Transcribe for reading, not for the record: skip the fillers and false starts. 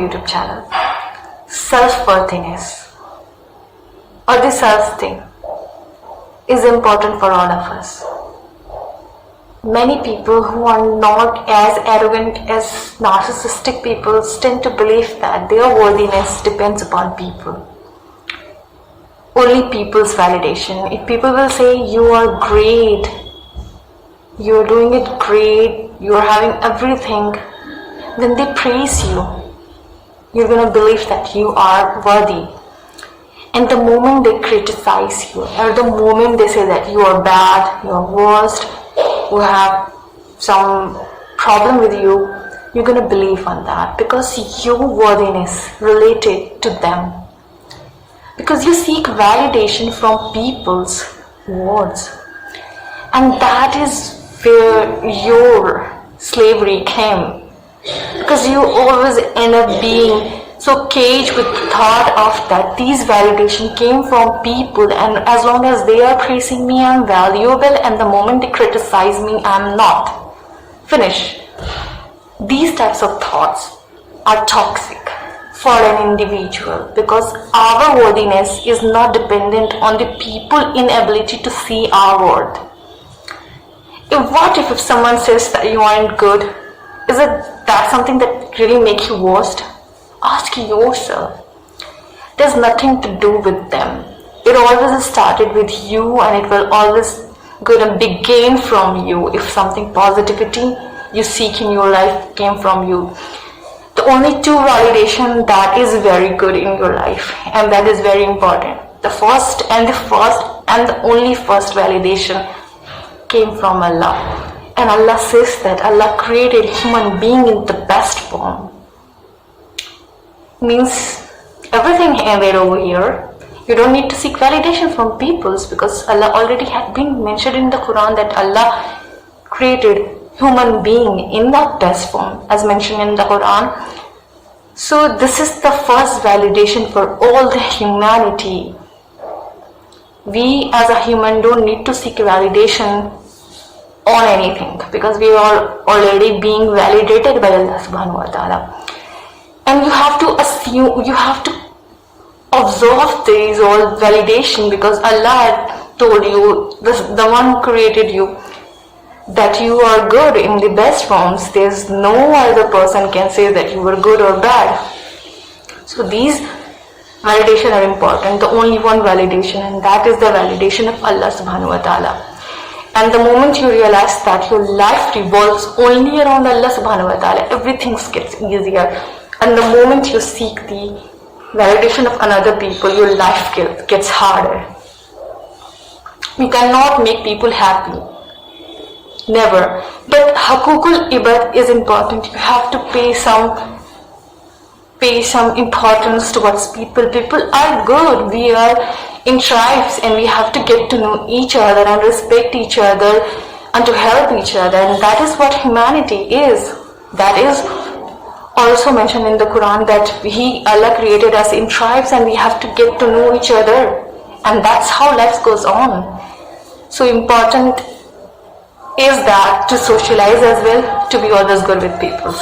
YouTube channel. Self-worthiness or the self-thing is important for all of us. Many people who are not as arrogant as narcissistic people tend to believe that their worthiness depends upon people. Only people's validation. If people will say you are great, you are doing it great, you are having everything, then they praise you. You're going to believe that you are worthy. And the moment they criticize you, or the moment they say that you are bad, you are worst, you have some problem with you, you're going to believe on that because your worthiness related to them. Because you seek validation from people's words. And that is where your slavery came. Because you always end up being so caged with the thought of that these validation came from people, and as long as they are praising me, I'm valuable, and the moment they criticize me, I'm not. Finish. These types of thoughts are toxic for an individual because our worthiness is not dependent on the people's inability to see our worth. What if someone says that you aren't good? Is it that something that really makes you worst? Ask yourself. There's nothing to do with them. It always started with you, and it will always gonna begin from you if something positivity you seek in your life came from you. The only two validation that is very good in your life, and that is very important. The first and the only first validation came from Allah. And Allah says that Allah created human being in the best form. Means everything ended over here. You don't need to seek validation from peoples because Allah already had been mentioned in the Quran that Allah created human being in the best form as mentioned in the Quran. So this is the first validation for all the humanity. We as a human don't need to seek validation on anything because we are already being validated by Allah subhanahu wa ta'ala. And you have to assume, you have to observe these all validation because Allah had told you, the one who created you, that you are good in the best forms. There's no other person can say that you were good or bad. So these validation are important. The only one validation, and that is the validation of Allah subhanahu wa ta'ala. And the moment you realize that your life revolves only around Allah subhanahu wa ta'ala, everything gets easier. And the moment you seek the validation of another people, your life gets harder. You cannot make people happy. Never. But Hakukul Ibad is important. You have to pay some importance towards people. People are good. We are in tribes and we have to get to know each other and respect each other and to help each other. And that is what humanity is. That is also mentioned in the Quran that Allah created us in tribes and we have to get to know each other. And that's how life goes on. So important is that to socialize as well, to be always good with people.